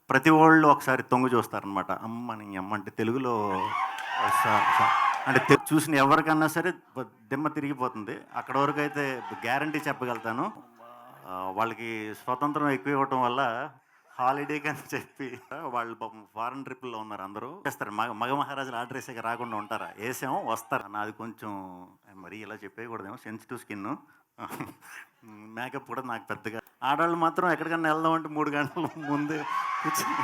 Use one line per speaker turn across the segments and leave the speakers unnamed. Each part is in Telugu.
ప్రతి వోళ్ళు ఒకసారి తొంగి చూస్తారనమాట. అమ్మ నీ అమ్మ అంటే తెలుగులో స స అంటే చూసిన ఎవరికన్నా సరే దిమ్మ తిరిగిపోతుంది. అక్కడి వరకైతే గ్యారంటీ చెప్పగలుగుతాను. వాళ్ళకి స్వతంత్రం ఎక్కువ ఇవ్వటం వల్ల హాలిడేకి అని చెప్పి వాళ్ళు పాపం ఫారెన్ ట్రిప్పుల్లో ఉన్నారు అందరూ. చేస్తారు మగ మహారాజులు ఆర్డర్ వేసాక రాకుండా ఉంటారా? వేసాము వస్తారు. నాది కొంచెం మరీ ఇలా చెప్పేయకూడదేమో, సెన్సిటివ్ స్కిన్. మేకప్ కూడా నాకు పెద్దగా. ఆడవాళ్ళు మాత్రం ఎక్కడికన్నా వెళ్దామంటే 3 గంటల ముందే కూర్చొని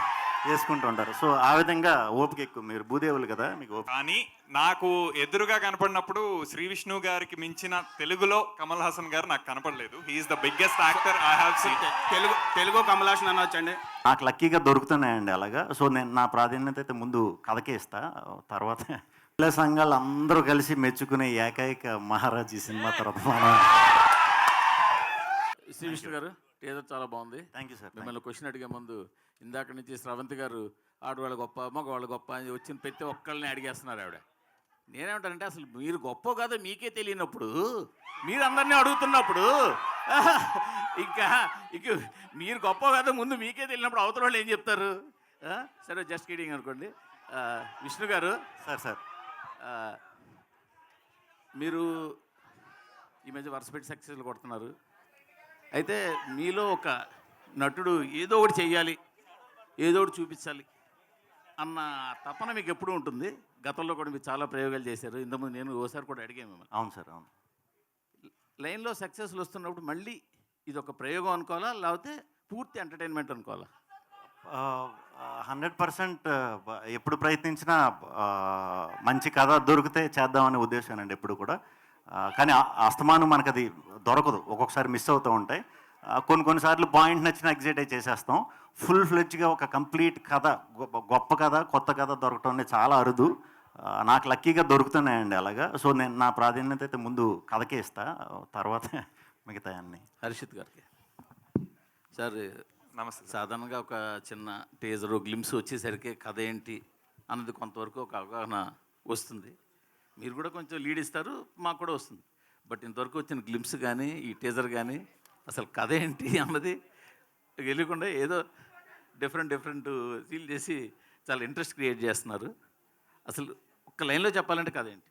వేసుకుంటూ ఉంటారు. సో ఆ విధంగా ఓపిక ఎక్కువ. మీరు భూదేవులు కదా, మీకు ఓపిక.
కానీ నాకు ఎదురుగా కనపడినప్పుడు శ్రీ విష్ణు గారికి మించిన తెలుగులో కమల్ హాసన్ గారు నాకు కనపడలేదు. He is the biggest actor I have seen.
Telugu Kamal Haasan అనొచ్చండి.
నాకు లక్కీగా దొరుకుతున్నాయండి అలాగా. సో నేను నా ప్రాధాన్యత అయితే ముందు కథకే ఇస్తా, తర్వాత మహిళా సంఘాలు అందరూ కలిసి మెచ్చుకునే ఏకైక మహారాజ్ ఈ సినిమా తర్వాత
శ్రీ విష్ణు గారు టీజర్ చాలా బాగుంది.
Thank you sir.
మిమ్మల్ని క్వశ్చన్ అడిగే ముందు ఇందాక నుంచి స్రవంతి గారు ఆడవాళ్ళు గొప్ప మగవాళ్ళు గొప్ప అని వచ్చిన ప్రతి ఒక్కళ్ళని అడిగేస్తున్నారు ఆవిడ. నేనేమంటానంటే అసలు మీరు గొప్ప కాదో మీకే తెలియనప్పుడు మీరు అందరినీ అడుగుతున్నప్పుడు ఇంకా మీరు గొప్ప కాదో ముందు మీకే తెలియనప్పుడు అవతల వాళ్ళు ఏం చెప్తారు? సరే జస్ట్ కిడింగ్ అనుకోండి. విష్ణు గారు
సార్
మీరు ఈ మధ్య వరుస పెట్టి సక్సెస్లు కొడుతున్నారు. అయితే మీలో ఒక నటుడు ఏదో ఒకటి చెయ్యాలి, ఏదో ఒకటి చూపించాలి అన్న తపన మీకు ఎప్పుడు ఉంటుంది? గతంలో కూడా మీరు చాలా ప్రయోగాలు చేశారు. ఇంతకుముందు నేను ఓసారి కూడా అడిగాను మిమ్మల్ని.
అవును సార్, అవును.
లైన్లో సక్సెస్లు వస్తున్నప్పుడు మళ్ళీ ఇది ఒక ప్రయోగం అనుకోవాలా, లేకపోతే పూర్తి ఎంటర్టైన్మెంట్ అనుకోవాలా?
100% ఎప్పుడు ప్రయత్నించినా మంచి కథ దొరికితే చేద్దామనే ఉద్దేశానండి ఎప్పుడు కూడా. కానీ అస్తమానం మనకు అది దొరకదు, ఒక్కొక్కసారి మిస్ అవుతూ ఉంటాయి. కొన్నిసార్లు పాయింట్ నచ్చిన ఎగ్జైట్ అయి చేసేస్తాం. ఫుల్ ఫ్లెడ్జ్గా ఒక కంప్లీట్ కథ, గొప్ప కథ, కొత్త కథ దొరకటం అనేది చాలా అరుదు. నాకు లక్కీగా దొరుకుతున్నాయండి అలాగా. సో నేను నా ప్రాధాన్యత అయితే ముందు కథకే ఇస్తా, తర్వాత మిగతా అన్నీ.
హర్షిత్ గారికి సార్
నమస్తే.
సాధారణంగా ఒక చిన్న టీజరు గ్లిమ్స్ వచ్చేసరికి కథ ఏంటి అన్నది కొంతవరకు ఒక అవగాహన వస్తుంది. మీరు కూడా కొంచెం లీడ్ ఇస్తారు, మాకు కూడా వస్తుంది. బట్ ఇంతవరకు వచ్చిన గ్లిమ్స్ కానీ ఈ టీజర్ కానీ అసలు కథ ఏంటి అన్నది తెలియకుండా ఏదో డిఫరెంట్ సీల్ చేసి చాలా ఇంట్రెస్ట్ క్రియేట్ చేస్తున్నారు. అసలు ఒక్క లైన్లో చెప్పాలంటే కథ ఏంటి?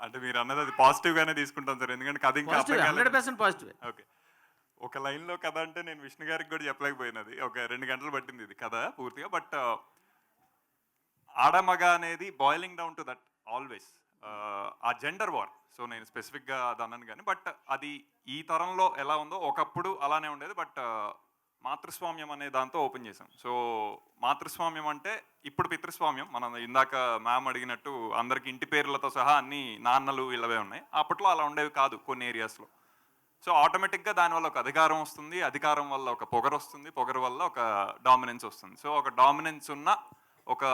అంటే మీరు అన్నది అది పాజిటివ్గానే తీసుకుంటాం సార్, ఎందుకంటే కథ ఇంకా
100% పాజిటివ్.
ఓకే, ఒక లైన్లో కథ అంటే నేను విష్ణు గారికి కూడా చెప్పలేకపోయినది. ఒక 2 గంటలు పట్టింది ఇది కథ పూర్తిగా. బట్ ఆడమగ అనేది boiling down to that always ఆ జెండర్ వార్. సో నేను స్పెసిఫిక్గా అది అన్నాను కానీ, బట్ అది ఈ తరంలో ఎలా ఉందో ఒకప్పుడు అలానే ఉండేది. బట్ మాతృస్వామ్యం అనే దాంతో ఓపెన్ చేసాం. సో మాతృస్వామ్యం అంటే ఇప్పుడు పితృస్వామ్యం. మనం ఇందాక మ్యామ్ అడిగినట్టు అందరికి ఇంటి పేర్లతో సహా అన్ని నాన్నలు వీళ్ళవే ఉన్నాయి. అప్పట్లో అలా ఉండేవి కాదు కొన్ని ఏరియాస్లో. సో ఆటోమేటిక్గా దానివల్ల ఒక అధికారం వస్తుంది, అధికారం వల్ల ఒక పొగరు వస్తుంది, పొగరు వల్ల ఒక డామినెన్స్ వస్తుంది. సో ఒక డామినెన్స్ ఉన్న ఒక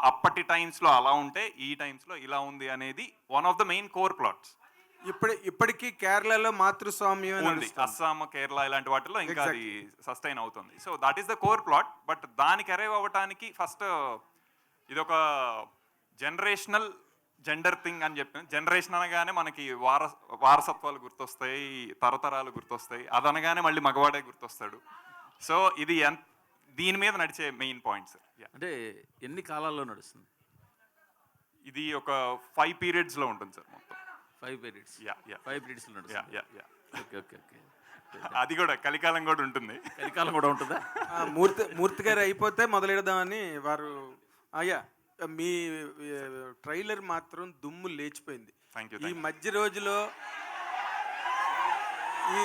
అప్పటి టైమ్స్లో అలా ఉంటే ఈ టైమ్స్లో ఇలా ఉంది అనేది one of the main core plots.
ఇప్పటికీ కేరళలో మాతృస్వామ్యం
ఉంది, అస్సాం, కేరళ ఇలాంటి వాటిలో ఇంకా అది సస్టైన్ అవుతుంది. So that is the core plot. But దానికి అరైవ్ అవ్వటానికి ఫస్ట్ ఇదొక జనరేషనల్ జెండర్ థింగ్ అని చెప్పి, జనరేషన్ అనగానే మనకి వారసత్వాలు గుర్తొస్తాయి, తరతరాలు గుర్తొస్తాయి. అదనగానే మళ్ళీ మగవాడే గుర్తొస్తాడు. సో ఇది దీని మీద నడిచే మెయిన్ పాయింట్స్.
అంటే ఎన్ని కాలాల్లో నడుస్తుంది
ఇది? ఒక 5 పీరియడ్స్లో ఉంటుంది సార్ మొత్తం.
5 పీరియడ్స్. 5 పీరియడ్స్లో నడుస్తుంది. ఓకే.
అది కూడా కలికాలం కూడా ఉంటుంది.
కలికాలం కూడా ఉంటుందా?
మూర్తి గారు అయిపోతే మొదలెడదామని వారు. అయ్యా, మీ ట్రైలర్ మాత్రం దుమ్ము లేచిపోయింది. ఈ మధ్య రోజులో ఈ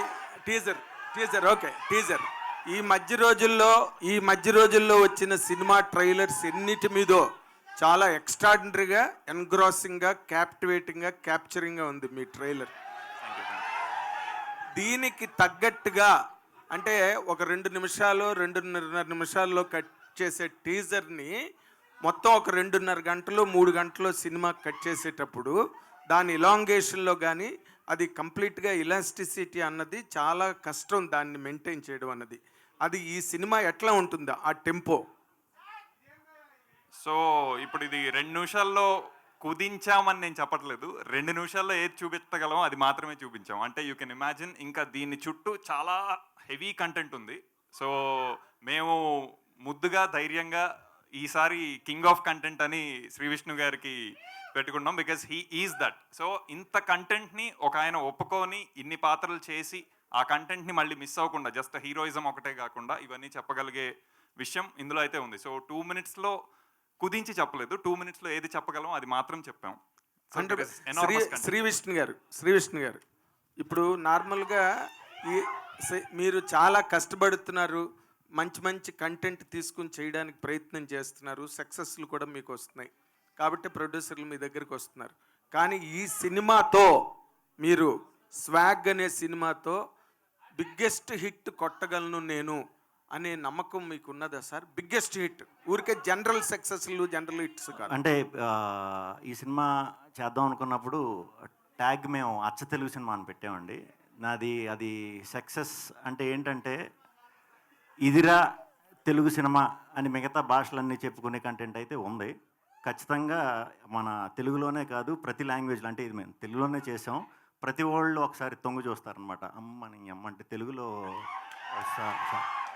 టీజర్ ఓకే టీజర్ ఈ మధ్య రోజుల్లో వచ్చిన సినిమా ట్రైలర్స్ ఎన్నిటి మీదో చాలా ఎక్స్ట్రాడినరీగా, ఎన్గ్రాసింగ్గా, క్యాప్టివేటింగ్గా, క్యాప్చరింగ్గా ఉంది మీ ట్రైలర్. దీనికి తగ్గట్టుగా అంటే ఒక 2.5 నిమిషాల్లో కట్ చేసే టీజర్ని మొత్తం ఒక 2.5 గంటలు 3 గంటలు సినిమా కట్ చేసేటప్పుడు దాని ఇలాంగేషన్లో కానీ అది కంప్లీట్గా ఇలాస్టిసిటీ అన్నది చాలా కష్టం, దాన్ని మెయింటైన్ చేయడం అన్నది. అది ఈ సినిమా ఎట్లా ఉంటుందో ఆ టెంపో?
సో ఇప్పుడు ఇది 2 నిమిషాల్లో కుదించామని నేను చెప్పట్లేదు. 2 నిమిషాల్లో ఏది చూపించగలమో అది మాత్రమే చూపించాం. అంటే యూ కెన్ ఇమాజిన్ ఇంకా దీని చుట్టూ చాలా హెవీ కంటెంట్ ఉంది. సో మేము ముద్దుగా ధైర్యంగా ఈసారి కింగ్ ఆఫ్ కంటెంట్ అని శ్రీ విష్ణు గారికి పెట్టుకున్నాం, because he is that. So ఇంత కంటెంట్ని ఒక ఆయన ఒప్పుకొని ఇన్ని పాత్రలు చేసి ఆ కంటెంట్ని మళ్ళీ మిస్ అవ్వకుండా, జస్ట్ హీరోయిజం ఒకటే కాకుండా ఇవన్నీ చెప్పగలిగే విషయం ఇందులో అయితే ఉంది. సో 2 minutesలో కుదించి చెప్పలేదు, 2 minutesలో ఏది చెప్పగలం అది మాత్రం చెప్పాం. So
అంటే
there is enormous content.
Shri Vishnu గారు ఇప్పుడు నార్మల్గా మీరు చాలా కష్టపడుతున్నారు, మంచి మంచి కంటెంట్ తీసుకుని చేయడానికి ప్రయత్నం చేస్తున్నారు, సక్సెస్లు కూడా మీకు వస్తున్నాయి కాబట్టి ప్రొడ్యూసర్లు మీ దగ్గరికి వస్తున్నారు. కానీ ఈ సినిమాతో మీరు స్వాగ్ అనే సినిమాతో బిగ్గెస్ట్ హిట్ కొట్టగలను నేను అనే నమ్మకం మీకు ఉన్నదా సార్? బిగ్గెస్ట్ హిట్, ఊరికే జనరల్ సక్సెస్లు జనరల్ హిట్స్ కాదు.
అంటే ఈ సినిమా చేద్దాం అనుకున్నప్పుడు ట్యాగ్ మేము అచ్చ తెలుగు సినిమా అని పెట్టామండి. అది సక్సెస్ అంటే ఏంటంటే ఇదిరా తెలుగు సినిమా అని మిగతా భాషలన్నీ చెప్పుకునే కంటెంట్ అయితే ఉంది. ఖచ్చితంగా మన తెలుగులోనే కాదు ప్రతి లాంగ్వేజ్లో, అంటే ఇది మేము తెలుగులోనే చేసాం, ప్రతి వాళ్ళు ఒకసారి తొంగి చూస్తారనమాట. అమ్మని అమ్మ అంటే తెలుగులో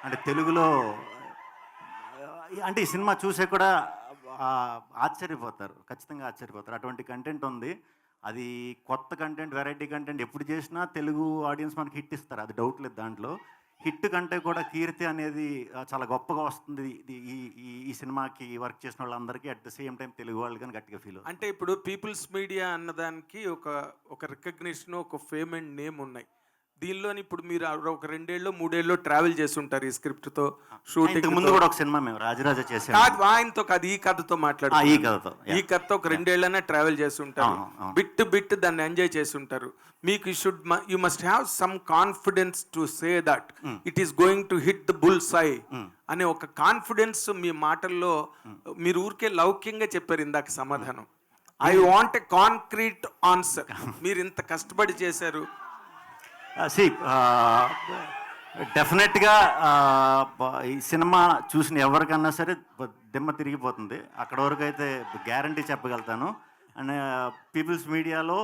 అంటే తెలుగులో అంటే ఈ సినిమా చూసే కూడా ఆశ్చర్యపోతారు, ఖచ్చితంగా ఆశ్చర్యపోతారు. అటువంటి కంటెంట్ ఉంది. అది కొత్త కంటెంట్, వెరైటీ కంటెంట్ ఎప్పుడు చేసినా తెలుగు ఆడియన్స్ మనకి హిట్ ఇస్తారు, అది డౌట్ లేదు దాంట్లో. హిట్ కంటే కూడా కీర్తి అనేది చాలా గొప్పగా వస్తుంది ఈ సినిమాకి వర్క్ చేసిన వాళ్ళందరికీ. At the same time Telugu వాళ్ళు కానీ గట్టిగా ఫీల్ అవుతుంది.
అంటే ఇప్పుడు పీపుల్స్ మీడియా అన్నదానికి ఒక రికగ్నిషన్, ఒక ఫేమ్ అండ్ నేమ్ ఉన్నాయి. దీనిలోని ఇప్పుడు మీరు ఒక 2 ఏళ్ళు 3 ఏళ్ళు ట్రావెల్ చేసి ఉంటారు ఈ స్క్రిప్ట్తో, షూటింగ్
ముందు కూడా ఒక సినిమా మేము రాజరాజ చేసాం.
ఆయనతో కాదు, ఈ కథతో మాట్లాడు, ఈ కథతో ఒక 2 ఏళ్ళనే ట్రావెల్ చేసి ఉంటారు, బిట్ దాన్ని ఎంజాయ్ చేసి ఉంటారు. మీకు you must have some confidence to say that it is going to hit the bull's eye అనే ఒక కాన్ఫిడెన్స్ మీ మాటల్లో. మీరు ఊరికే లౌక్యంగా చెప్పారు ఇందాక సమాధానం. I want a concrete answer. మీరు ఇంత కష్టపడి చేశారు.
డెఫినెట్గా ఈ సినిమా చూసిన ఎవరికన్నా సరే దిమ్మ తిరిగిపోతుంది. అక్కడ వరకు అయితే గ్యారంటీ చెప్పగలుగుతాను. అండ్ పీపుల్స్ మీడియాలో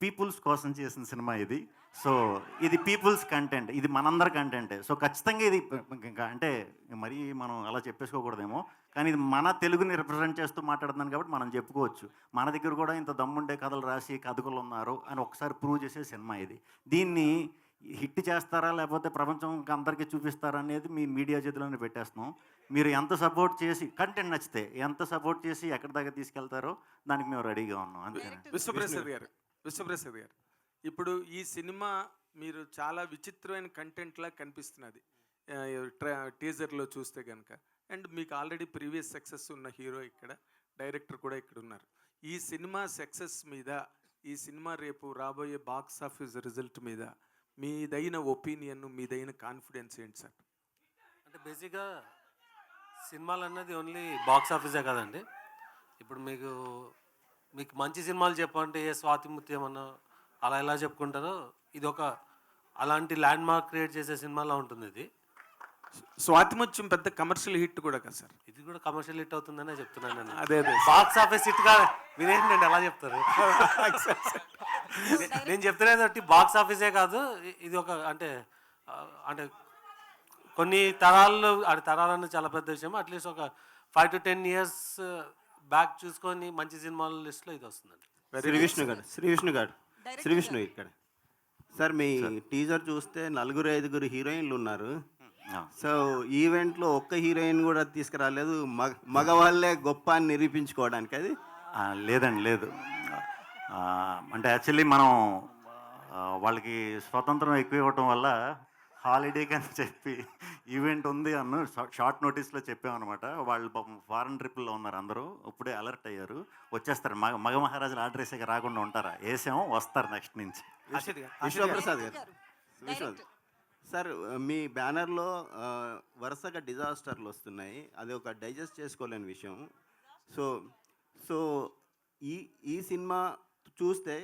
పీపుల్స్ కోసం చేసిన సినిమా ఇది. సో ఇది పీపుల్స్ కంటెంట్, ఇది మనందరి కంటెంటే. సో ఖచ్చితంగా ఇది ఇంకా అంటే మరీ మనం అలా చెప్పేసుకోకూడదేమో, కానీ ఇది మన తెలుగుని రిప్రజెంట్ చేస్తూ మాట్లాడుతున్నాను కాబట్టి మనం చెప్పుకోవచ్చు. మన దగ్గర కూడా ఇంత దమ్ముండే కథలు రాసి కథకులు ఉన్నారు అని ఒకసారి ప్రూవ్ చేసే సినిమా ఇది. దీన్ని హిట్ చేస్తారా లేకపోతే ప్రపంచం అందరికీ చూపిస్తారా అనేది మీ మీడియా చేతిలోనే పెట్టేస్తున్నాం. మీరు ఎంత సపోర్ట్ చేసి, కంటెంట్ నచ్చితే ఎంత సపోర్ట్ చేసి ఎక్కడి దాకా తీసుకెళ్తారో దానికి మేము రెడీగా ఉన్నాం. అంతే.
విశ్వప్రసాద్ గారు ఇప్పుడు ఈ సినిమా మీరు చాలా విచిత్రమైన కంటెంట్లా కనిపిస్తున్నది టీజర్లో చూస్తే కనుక. అండ్ మీకు ఆల్రెడీ ప్రీవియస్ సక్సెస్ ఉన్న హీరో ఇక్కడ, డైరెక్టర్ కూడా ఇక్కడ ఉన్నారు. ఈ సినిమా సక్సెస్ మీద, ఈ సినిమా రేపు రాబోయే బాక్స్ ఆఫీస్ రిజల్ట్ మీద మీదైన ఒపీనియన్, మీదైన కాన్ఫిడెన్స్ ఏంటి సార్?
అంటే బేసిక్గా సినిమాలు అన్నది ఓన్లీ బాక్స్ ఆఫీసే కదండి. ఇప్పుడు మీకు మంచి సినిమాలు చెప్పంటే ఏ స్వాతి ముత్యం అన్న అలా ఎలా చెప్పుకుంటారో, ఇది ఒక అలాంటి ల్యాండ్ మార్క్ క్రియేట్ చేసే సినిమాలా ఉంటుంది. ఇది
స్వాతిముత్యం పెద్ద కమర్షియల్ హిట్ కూడా కదా సార్?
ఇది కూడా కమర్షియల్ హిట్ అవుతుందనే చెప్తున్నాను నేను.
అదే
బాక్స్ ఆఫీస్ హిట్ కాదు, మీరేంటండి అలా చెప్తారు? నేను చెప్తున్నది బాక్స్ ఆఫీసే కాదు, ఇది ఒక అంటే కొన్ని తరాలన్న చాలా పెద్ద విషయం. అట్లీస్ట్ ఒక 5 to 10 years బ్యాక్ చూసుకొని మంచి సినిమాల లిస్ట్లో ఇది వస్తుందండి.
శ్రీ విష్ణు ఇక్కడ సార్, మీ టీజర్ చూస్తే 4-5 హీరోయిన్లు ఉన్నారు. సో ఈవెంట్లో ఒక్క హీరోయిన్ కూడా తీసుకురాలేదు, మగవాళ్ళే గొప్ప అని నిరూపించుకోవడానికి. అది
లేదండి, లేదు. అంటే యాక్చువల్లీ మనం వాళ్ళకి స్వతంత్రం ఎక్కువ ఇవ్వటం వల్ల హాలిడే అని చెప్పి ఈవెంట్ ఉంది అన్న షార్ట్ నోటీస్లో చెప్పామన్నమాట. వాళ్ళు పాపం ఫారెన్ ట్రిప్లో ఉన్నారు, అందరూ ఇప్పుడే అలర్ట్ అయ్యారు, వచ్చేస్తారు. మగ మహారాజులు ఆర్డర్ వేసాక రాకుండా ఉంటారా? వేసాము, వస్తారు నెక్స్ట్ నుంచి.
విశ్వప్రసాద్ గారు సార్, మీ బ్యానర్లో వరుసగా డిజాస్టర్లు వస్తున్నాయి, అది ఒక డైజెస్ట్ చేసుకోలేని విషయం. సో ఈ సినిమా చూస్తే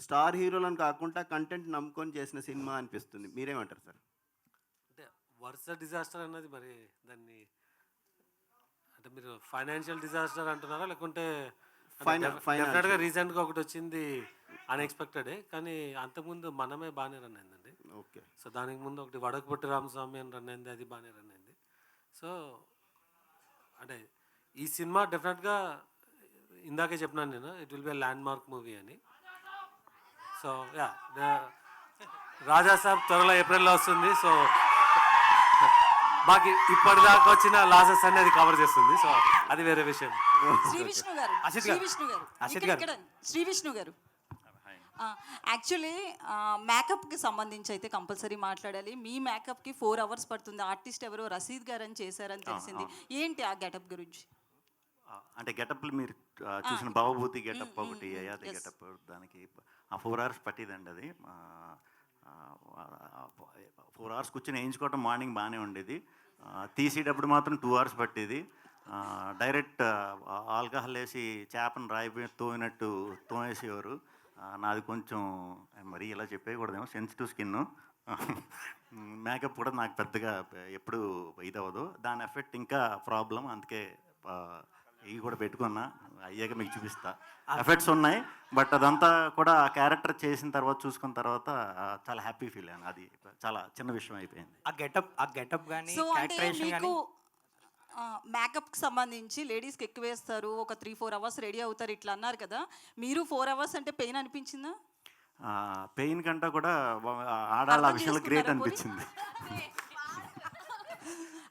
స్టార్ హీరోలను కాకుండా కంటెంట్ నమ్ముకొని చేసిన సినిమా అనిపిస్తుంది. మీరేమంటారు సార్?
అంటే వరుస డిజాస్టర్ అన్నది మరి దాన్ని అంటే మీరు ఫైనాన్షియల్ డిజాస్టర్ అంటున్నారా, లేకుంటే డెఫినెట్గా రీసెంట్గా ఒకటి వచ్చింది అన్ఎక్స్పెక్టెడ్, కానీ అంతకుముందు మనమే బాగానే రన్ అయిందండి.
ఓకే.
సో దానికి ముందు ఒకటి వడకుపట్టి రామస్వామి అని రన్ అయింది, అది బాగానే రన్ అయింది. సో అంటే ఈ సినిమా డెఫినెట్గా ఇందాకే చెప్పినాను నేను, it will be land mark movie అని. సో యా, రాజా సాబ్ త్వరలో ఏప్రిల్లో వస్తుంది. సో మాకు ఇప్పటిదాకా వచ్చిన లాసెస్ అనేది కవర్ చేస్తుంది. సో అది వేరే విషయం.
శ్రీ విష్ణు గారు, శ్రీ విష్ణు గారు, ఇక్కడ శ్రీ విష్ణు గారు, యాక్చువల్లీ మేకప్కి సంబంధించి అయితే కంపల్సరీ మాట్లాడాలి. మీ మేకప్కి 4 hours పడుతుంది. ఆర్టిస్ట్ ఎవరో రసీద్ గారు అని చేశారని తెలిసింది. ఏంటి ఆ గెటప్ గురించి?
అంటే గెటప్లు మీరు చూసిన భవభూతి గెటప్ ఒకటి, అయాది గెటప్, దానికి 4 hours పట్టిదండి. అది 4 hours కూర్చొని వేయించుకోవటం మార్నింగ్ బాగానే ఉండేది. తీసేటప్పుడు మాత్రం 2 hours పట్టేది. డైరెక్ట్ ఆల్కహాల్ వేసి చేపను రాయిపోయి తోయినట్టు తోమేసేవారు. నాది కొంచెం మరీ ఇలా చెప్పేయకూడదేమో, సెన్సిటివ్ స్కిన్. మేకప్ కూడా నాకు పెద్దగా ఎప్పుడు ఇదవ్వదు. దాని ఎఫెక్ట్ ఇంకా ప్రాబ్లం. అందుకే ఇవి కూడా పెట్టుకున్నా, అయ్యాక మీకు చూపిస్తా. ఎఫెక్ట్స్ ఉన్నాయి, బట్ అదంతా కూడా ఆ క్యారెక్టర్ చేసిన తర్వాత చూసుకున్న తర్వాత చాలా హ్యాపీ ఫీల్ అయ్యాను. అది చాలా చిన్న విషయం అయిపోయింది.
ఆ గెటప్ కానీ
సో అంటే మీకు మేకప్కి సంబంధించి లేడీస్కి ఎక్కువ వేస్తారు, ఒక 3-4 hours రెడీ అవుతారు ఇట్లా అన్నారు కదా. మీరు 4 hours అంటే పెయిన్ అనిపించిందా?
పెయిన్ కంటే కూడా ఆడాళ్ళ విషయంలో గ్రేట్ అనిపించింది.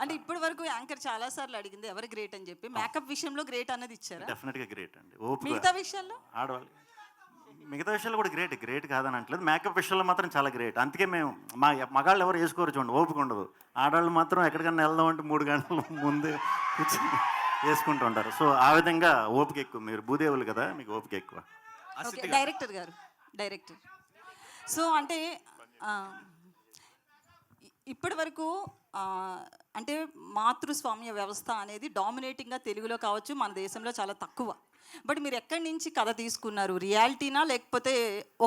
అంటే ఇప్పటి వరకు యాంకర్ చాలా సార్లు అడిగింది ఎవరు గ్రేట్ అని చెప్పి, మేకప్ విషయంలో గ్రేట్ అన్నది ఇచ్చారా?
డెఫినెట్గా గ్రేట్ అండి. ఓపిక
మిగతా విషయాల్లో
ఆడవాళ్ళు, మిగతా విషయాలు కూడా గ్రేట్ కాదని అంటలేదు. మేకప్ విషయంలో మాత్రం చాలా గ్రేట్. అందుకే మేము మగాళ్ళు ఎవరు వేసుకోరు చూడండి, ఓపిక ఉండదు. ఆడవాళ్ళు మాత్రం ఎక్కడికన్నా వెళ్దాం అంటే 3 గంటల ముందు కూర్చొని వేసుకుంటూ ఉంటారు. సో ఆ విధంగా ఓపిక ఎక్కువ. మీరు భూదేవులు కదా, మీకు ఓపిక ఎక్కువ.
డైరెక్టర్ గారు, డైరెక్టర్. సో అంటే ఇప్పటి వరకు అంటే మాతృస్వామ్య వ్యవస్థ అనేది డామినేటింగ్గా తెలుగులో కావచ్చు, మన దేశంలో చాలా తక్కువ. బట్ మీరు ఎక్కడి నుంచి కథ తీసుకున్నారు? రియాలిటీనా లేకపోతే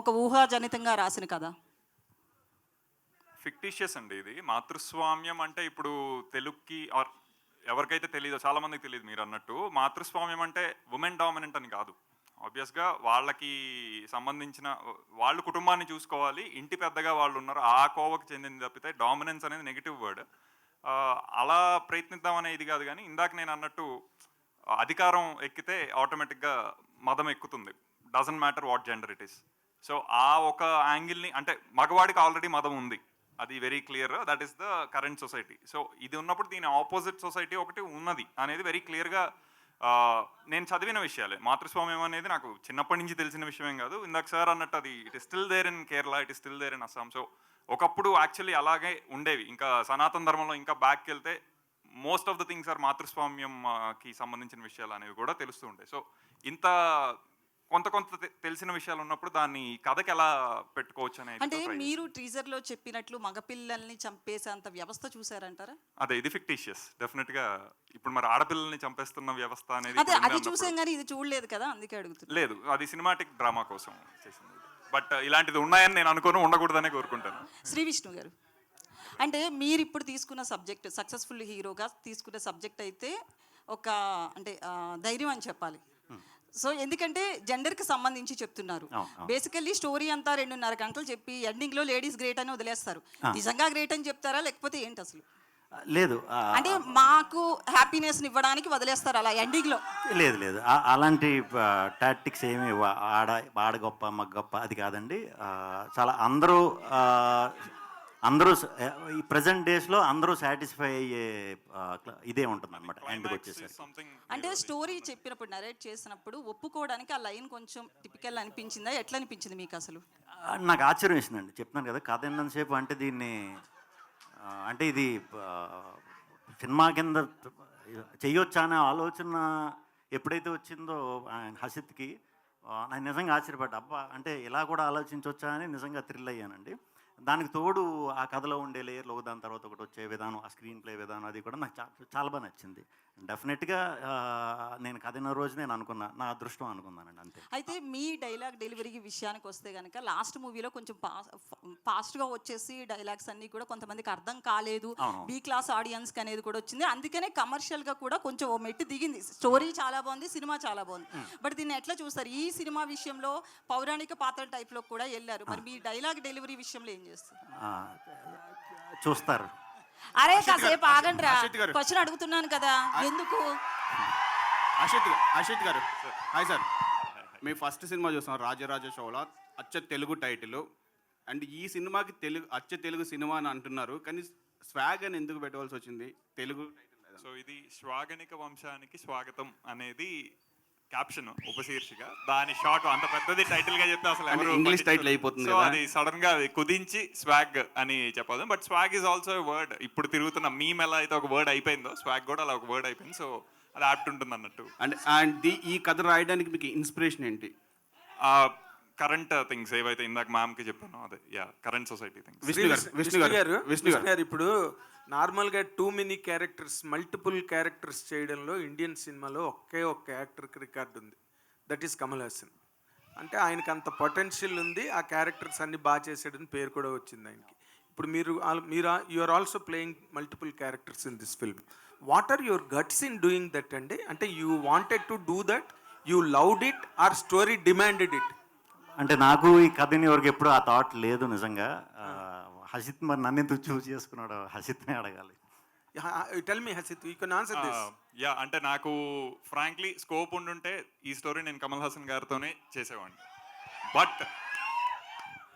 ఒక ఊహాజనితంగా రాసిన కథ?
ఫిక్టిషియస్ అండి ఇది. మాతృస్వామ్యం అంటే ఇప్పుడు తెలుగుకి ఆర్ ఎవరికైతే తెలియదో, చాలా మందికి తెలియదు మీరు అన్నట్టు, మాతృస్వామ్యం అంటే ఉమెన్ డామినెంట్ అని కాదు. ఆబ్వియస్గా వాళ్ళకి సంబంధించిన వాళ్ళు కుటుంబాన్ని చూసుకోవాలి, ఇంటి పెద్దగా వాళ్ళు ఉన్నారు, ఆ కోవకు చెందింది తప్పితే డామినెన్స్ అనేది నెగిటివ్ వర్డ్. అలా ప్రయత్నిద్దాం అనే ఇది కాదు. కానీ ఇందాక నేను అన్నట్టు అధికారం ఎక్కితే ఆటోమేటిక్గా మదం ఎక్కుతుంది. Doesn't matter what gender it is. So ఆ ఒక యాంగిల్ని, అంటే మగవాడికి ఆల్రెడీ మదం ఉంది, అది very clear. That is the current society. So ఇది ఉన్నప్పుడు దీని ఆపోజిట్ సొసైటీ ఒకటి ఉన్నది అనేది వెరీ క్లియర్గా నేను చదివిన విషయాలే. మాతృస్వామ్యం అనేది నాకు చిన్నప్పటి నుంచి తెలిసిన విషయమేం కాదు. ఇందాక సార్ అన్నట్టు అది it is still there in Kerala, it is still there in Assam. So ఒకప్పుడు యాక్చువల్లీ అలాగే ఉండేవి. ఇంకా సనాతన ధర్మంలో ఇంకా బ్యాక్కి వెళ్తే most of the things are మాతృస్వామ్యంకి సంబంధించిన విషయాలు అనేవి కూడా తెలుస్తూ ఉంటాయి. సో ఇంత కొంత తెలిసిన విషయాలు ఉన్నప్పుడు దాన్ని కథకి ఎలా పెట్టుకోవచ్చు అనేది.
అంటే మీరు టీజర్లో చెప్పినట్లు మగపిల్లల్ని చంపేసేంత వ్యవస్థ చూసారంటారా?
అదే, ఇది ఫిక్టిషియస్ డెఫినెట్గా. ఇప్పుడు మరి ఆడపిల్లల్ని చంపేస్తున్న వ్యవస్థ అనేది
అదే, అది చూసాం కానీ ఇది చూడలేదు కదా, అందుకే అడుగుతున్నా.
లేదు, అది సినిమాటిక్ డ్రామా కోసం చేసింది. బట్ ఇలాంటిది ఉన్నాయని నేను అనుకోను, ఉండకూడదనే కోరుకుంటాను.
శ్రీ విష్ణు గారు, అంటే మీరు ఇప్పుడు తీసుకున్న సబ్జెక్ట్, సక్సెస్ఫుల్ హీరోగా తీసుకున్న సబ్జెక్ట్ అయితే ఒక అంటే ధైర్యం అని చెప్పాలి. సో ఎందుకంటే జెండర్కి సంబంధించి చెప్తున్నారు. బేసికల్లీ స్టోరీ అంతా 2.5 గంటలు చెప్పి ఎండింగ్లో లేడీస్ గ్రేట్ అని వదిలేస్తారు. నిజంగా గ్రేట్ అని చెప్తారా లేకపోతే ఏంటి అసలు?
లేదు,
అంటే మాకు హ్యాపీనెస్ని ఇవ్వడానికి వదిలేస్తారు అలా ఎండింగ్లో? లేదు,
అలాంటి టాక్టిక్స్ ఏమి ఆడ గొప్ప మగ గొప్ప అది కాదండి. చాలా అందరూ ఈ ప్రజెంట్ డేస్లో అందరూ సాటిస్ఫై అయ్యే ఇదే ఉంటుంది అనమాట ఎండ్కి వచ్చేసరికి.
అంటే స్టోరీ చెప్పినప్పుడు, నరేట్ చేసినప్పుడు ఒప్పుకోవడానికి ఆ లైన్ కొంచెం టిపికల్ అనిపించిందా? ఎట్లా అనిపించింది మీకు అసలు?
నాకు ఆశ్చర్యం వేసిందండి. చెప్తున్నాను కదా, కథ ఎంతసేపు అంటే దీన్ని అంటే ఇది సినిమా కింద చెయ్యొచ్చా అనే ఆలోచన ఎప్పుడైతే వచ్చిందో హసిత్కి, నేను నిజంగా ఆశ్చర్యపడ్డా. అబ్బా, అంటే ఇలా కూడా ఆలోచించవచ్చా అని నిజంగా థ్రిల్ అయ్యానండి. దానికి తోడు ఆ కథలో ఉండే లేయర్లు దాని తర్వాత ఒకటి వచ్చే విధానం, ఆ స్క్రీన్ ప్లే విధానం, అది కూడా నాకు చాలా బాగా నచ్చింది. డెఫినెట్గా నేను కథ రోజు నేను అనుకున్నా, నా అదృష్టం అనుకున్నానండి, అంతే.
అయితే మీ డైలాగ్ డెలివరీ విషయానికి వస్తే కనుక లాస్ట్ మూవీలో కొంచెం ఫాస్ట్గా వచ్చేసి డైలాగ్స్ అన్నీ కూడా కొంతమందికి అర్థం కాలేదు, బీ క్లాస్ ఆడియన్స్కి అనేది కూడా వచ్చింది. అందుకనే కమర్షియల్గా కూడా కొంచెం ఓ మెట్టు దిగింది. స్టోరీ చాలా బాగుంది, సినిమా చాలా బాగుంది. బట్ దీన్ని ఎట్లా చూస్తారు? ఈ సినిమా విషయంలో పౌరాణిక పాత్ర టైప్లో కూడా వెళ్ళారు. మరి మీ డైలాగ్ డెలివరీ విషయంలో ఏం చేస్తారు?
చూస్తారు.
అరే
అశ్విత్ గారు,
కాసేపు ఆగండిరా,
అశ్విత్ గారు.
క్వశ్చన్ అడుగుతున్నాను కదా, ఎందుకు?
అశ్విత్ గారు హాయ్ సార్. మీ ఫస్ట్ సినిమా చూస్తాం రాజరాజ చోళ, అచ్చ తెలుగు టైటిల్. అండ్ ఈ సినిమాకి అచ్చ తెలుగు సినిమా అని అంటున్నారు, కానీ స్వాగ్ అని ఎందుకు పెట్టవలసి వచ్చింది? తెలుగు టైటిల్ లేదా?
సో ఇది శ్వాగనిక వంశానికి స్వాగతం అనేది క్యాప్షన్, ఉపశీర్షిక. దాని షార్ట్ అంత పెద్దది టైటిల్ గా చెప్తే అసలు
అంటే
ఎవరు
ఇంగ్లీష్
పట్టించుకోరు.
టైటిల్ అయిపోతుంది
సో
కదా.
అది సడన్ గా అది కుదించి స్వాగ్ అని చెప్పదు. But swag is also word. ఇప్పుడు తిరుగుతున్న మీమ్ ఎలా అయితే ఒక వర్డ్ అయిపోయిందో, స్వాగ్ కూడా అలా ఒక వర్డ్ అయిపోయింది. సో అది యాప్ట్ ఉంటుంది అన్నట్టు.
అండ్ ఈ కథ రాయడానికి మీకు ఇన్స్పిరేషన్ ఏంటి?
కరెంట్ థింగ్స్ ఏవైతే ఇందాక మ్యామ్ కి చెప్పానో అదే, కరెంట్ సొసైటీ థింగ్స్.
విష్ణు గారు ఇప్పుడు నార్మల్గా too many characters, multiple characters చేయడంలో ఇండియన్ సినిమాలో ఒకే ఒక్క యాక్టర్కి రికార్డు ఉంది, దట్ ఈస్ కమల్ హాసన్. అంటే ఆయనకి అంత పొటెన్షియల్ ఉంది, ఆ క్యారెక్టర్స్ అన్ని బాగా చేసాడని పేరు కూడా వచ్చింది ఆయనకి. ఇప్పుడు మీరు you are also playing multiple characters in this film. What are your guts in doing that అండి? అంటే you wanted to do that, you loved it, or story demanded it?
అంటే నాకు ఈ కథని వరకు ఎప్పుడు ఆ థాట్ లేదు నిజంగా. హసిత్ మరి నన్ను ఎందుకు చూస్ చేసుకున్నాడు, హసిత్నే అడగాలి.
Tell me Hasith, you can answer this.
అంటే నాకు ఫ్రాంక్లీ స్కోప్ ఉండుంటే ఈ స్టోరీ నేను కమల్ హాసన్ గారితోనే చేసేవాడిని. బట్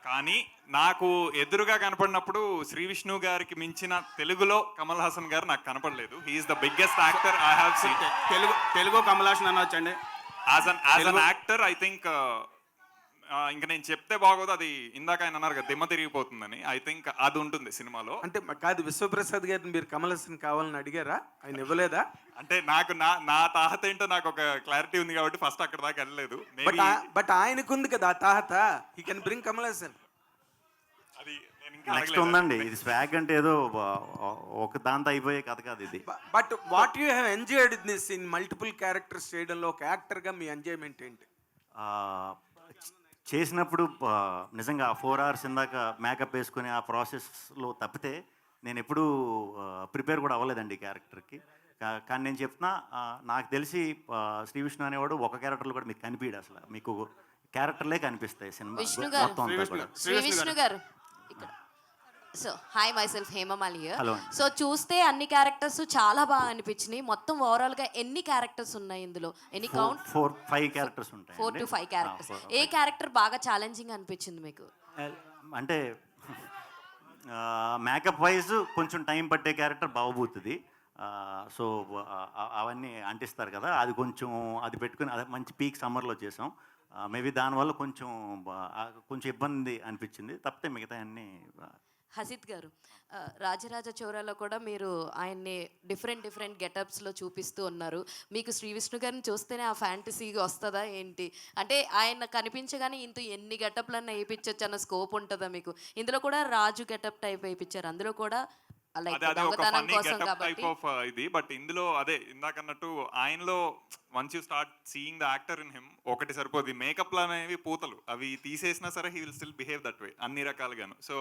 కానీ నాకు ఎదురుగా కనపడినప్పుడు శ్రీ విష్ణు గారికి మించిన తెలుగులో కమల్ హాసన్ గారు నాకు కనపడలేదు. He is the biggest actor I have seen.
Telugu Kamal Haasan అనొచ్చండి.
As an actor I think ఇంకా నేను చెప్తే బాగోదు, అది ఇందాక ఆయన అన్నారు కదా దిమ్మ తిరిగిపోతుందని. ఐ థింక్ అది ఉంటుంది సినిమాలో.
అంటే కాదు, విశ్వప్రసాద్ గారిని మీరు కమల్ హాసన్ కావాలని అడిగారా? ఆయన ఇవ్వలేదా?
అంటే నాకు నా తాహత ఏంటో నాకు ఒక క్లారిటీ ఉంది కాబట్టి ఫస్ట్ అక్కడ దాకా వెళ్ళలేదు.
బట్ ఆయనకు ఉంది కదా ఆ తాహత, he can bring Kamal Haasan.
అది నేను ఇంకా
నెక్స్ట్ ఉందండి, ఇది స్వాగ్ అంటే ఏదో ఒక దాంతో అయిపోయే కథ కాదు ఇది.
But what you have enjoyed this in multiple characters చేయడంలో ఒక యాక్టర్గా మీ ఎంజాయ్మెంట్ ఏంటి?
చేసినప్పుడు నిజంగా 4 hours ఇందాక మేకప్ వేసుకుని ఆ ప్రాసెస్లో తప్పితే నేను ఎప్పుడూ ప్రిపేర్ కూడా అవ్వలేదండి ఈ క్యారెక్టర్కి. కానీ నేను చెప్తున్నా, నాకు తెలిసి శ్రీ విష్ణు అనేవాడు ఒక క్యారెక్టర్లో కూడా మీకు కనిపించడు, అసలు మీకు క్యారెక్టర్లే కనిపిస్తాయి సినిమా మొత్తం అంతా కూడా.
శ్రీ విష్ణు గారు ఇక్కడ. So hi my self Hemamali.
Hello.
So చూస్తే అన్ని క్యారెక్టర్స్ చాలా బాగా అనిపించినాయి. మొత్తం ఓవరాల్ గా ఎన్ని క్యారెక్టర్స్ ఉన్నాయి ఇందులో? ఎన్ని కౌంట్?
4-5 క్యారెక్టర్స్ ఉంటాయి.
4 to 5 క్యారెక్టర్స్. ఏ క్యారెక్టర్ బాగా ఛాలెంజింగ్ అనిపించింది మీకు?
అంటే మేకప్ వైజ్ కొంచెం టైం పట్టే క్యారెక్టర్ బాగుపోతుంది. సో అవన్నీ అంటిస్తారు కదా, అది కొంచెం అది పెట్టుకుని అదే మంచి పీక్ సమ్మర్లో చేసాం. మేబీ దానివల్ల కొంచెం ఇబ్బంది అనిపించింది, తప్పితే మిగతా అన్నీ.
హసిత్ గారు, రాజరాజ చోరాలో కూడా మీరు ఆయన్ని డిఫరెంట్ గెటప్స్లో చూపిస్తూ ఉన్నారు. మీకు శ్రీ విష్ణు గారిని చూస్తేనే ఆ ఫ్యాంటసీగా వస్తుందా ఏంటి? అంటే ఆయన కనిపించగానే ఎన్ని గెటప్లన్నా వేయించవచ్చు అన్న స్కోప్ ఉంటుందా మీకు? ఇందులో కూడా రాజు గెటప్ టైప్ వేయించారు, అందులో కూడా దొంగతనం కోసం కాబట్టి
ఇది. బట్ ఇందులో అదే ఇందాక అన్నట్టు ఆయనలో once you start seeing the actor in him ఒకటి సరిపోదు. మేకప్ అనేవి పూతలు, అవి తీసేసినా సరే he will still behave that way అన్ని రకాలుగాను. సో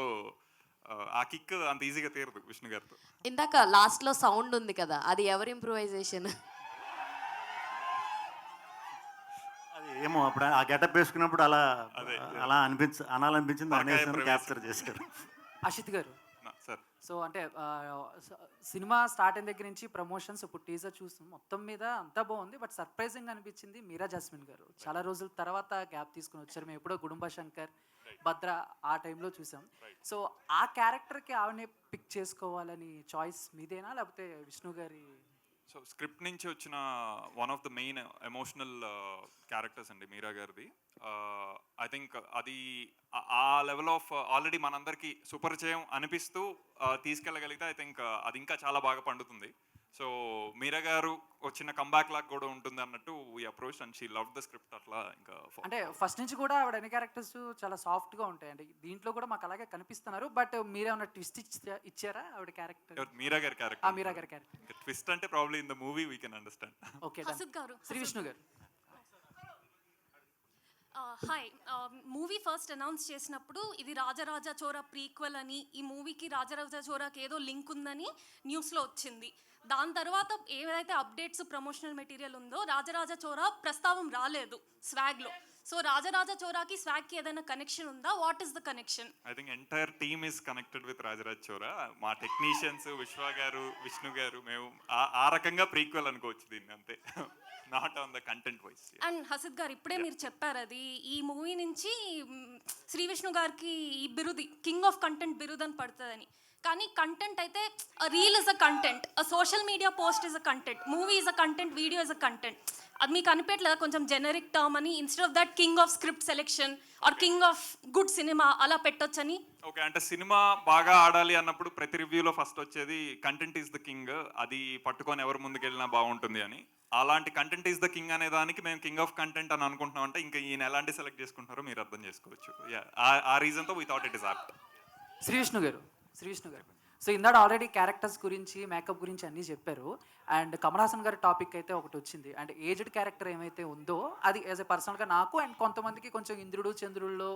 ఆ కిక్ అంత ఈజీగా తీరదు విష్ణు గారితో.
ఇందాక లాస్ట్ లో సౌండ్ ఉంది కదా, అది ఎవరి ఇంప్రూవైజేషన్?
అది ఏమో అప్పుడు ఆ గెటప్ వేసుకున్నప్పుడు అలా అనాలనిపించింది, అనేసి క్యాప్చర్ చేశారు.
అషిత్ గారు
సార్,
సో అంటే సినిమా స్టార్ట్ అయిన దగ్గర నుంచి ప్రమోషన్స్, ఇప్పుడు టీజర్ చూస్తాం, మొత్తం మీద అంతా బాగుంది. బట్ సర్ప్రైజింగ్ అనిపించింది మీరా జాస్మిన్ గారు. చాలా రోజుల తర్వాత గ్యాప్ తీసుకుని వచ్చారు. మేము ఎప్పుడో గుడుంబ శంకర్, భద్ర ఆ టైంలో చూసాం. సో ఆ క్యారెక్టర్కి ఆవిడనే పిక్ చేసుకోవాలని చాయిస్ మీదేనా, లేకపోతే విష్ణు గారి?
సో స్క్రిప్ట్ నుంచి వచ్చిన one of the main emotional characters అండి మీరా గారిది. ఐ థింక్ అది ఆ లెవెల్ ఆఫ్ ఆల్రెడీ మనందరికీ సుపరిచయం అనిపిస్తూ తీసుకెళ్ళగలిగితే ఐ థింక్ అది ఇంకా చాలా బాగా పండుతుంది. సో మీరా గారు వచ్చిన కంబ్యాక్ లాగా కూడా ఉంటుంది అన్నట్టు we approach and she love the script. అట్లా ఇంకా
అంటే ఫస్ట్ నుంచి కూడా ఆవిడ అన్ని క్యారెక్టర్స్ చాలా సాఫ్ట్గా ఉంటాయి. అంటే దీంట్లో కూడా మాకు అలాగే కనిపిస్తున్నారు. బట్ మీరేమన్నా ట్విస్ట్ ఇచ్చారా ఆవిడ క్యారెక్టర్?
మీరా గారి క్యారెక్టర్,
మీరా గారి క్యారెక్టర్
ట్విస్ట్ అంటే probably in the movie we can understand.
Okay, Shri Vishnu గారు.
హాయ్, మూవీ ఫస్ట్ అనౌన్స్ చేసినప్పుడు ఇది రాజరాజ చోరా ప్రీక్వెల్ అని, ఈ మూవీకి రాజరాజ చోరాకి ఏదో లింక్ ఉందని న్యూస్లో వచ్చింది. దాని తర్వాత ఏదైతే అప్డేట్స్ ప్రమోషనల్ మెటీరియల్ ఉందో రాజరాజ చోరా ప్రస్తావం రాలేదు స్వాగ్లో. సో రాజరాజ చోరాకి స్వాగ్కి ఏదైనా కనెక్షన్ ఉందా? What is the connection?
I think entire team is connected with Rajaraj Chora. మా టెక్నీషియన్స్ విశ్వ గారు, విష్ణు గారు, మేము ఆ రకంగా ప్రీక్వెల్ అనుకోవచ్చు దీన్ని, అంతే. Not on the content wise.
And Hasith గారు ఇప్పుడే మీరు చెప్పారు అది ఈ మూవీ నుంచి శ్రీ విష్ణు గారికి ఈ బిరుది కింగ్ ఆఫ్ కంటెంట్ బిరుదు అని పడుతుందని. కానీ కంటెంట్ అయితే reel is a content, social media post is a content, movie is a content, video is a content. అది మీకు అనిపించలేదా కొంచెం జెనరిక్ టర్మ్ అని? Instead of that king of script selection or king of good cinema అలా పెట్టొచ్చని?
ఓకే, అంటే సినిమా బాగా ఆడాలి అన్నప్పుడు ప్రతి రివ్యూలో ఫస్ట్ వచ్చేది కంటెంట్ ఈజ్ ద కింగ్, అది పట్టుకొని ఎవరు ముందుకెళ్ళినా బాగుంటుంది అని. అలాంటి కంటెంట్ ఈజ్ ద కింగ్ అనే దానికి మేము కింగ్ ఆఫ్ కంటెంట్ అని అనుకుంటున్నాం అంటే ఇంకా ఈయన ఎలాంటి సెలెక్ట్ చేసుకుంటారో మీరు అర్థం చేసుకోవచ్చు. ఆ రీజన్తో we thought it is apt.
Shri Vishnu గారు సో ఇందాక ఆల్రెడీ క్యారెక్టర్స్ గురించి, మేకప్ గురించి అన్నీ చెప్పారు. అండ్ కమల్ హాసన్ గారి టాపిక్ అయితే ఒకటి వచ్చింది. అండ్ ఏజ్డ్ క్యారెక్టర్ ఏమైతే ఉందో అది యాజ్ ఎ పర్సనల్గా నాకు అండ్ కొంతమందికి కొంచెం ఇంద్రుడు చంద్రుల్లో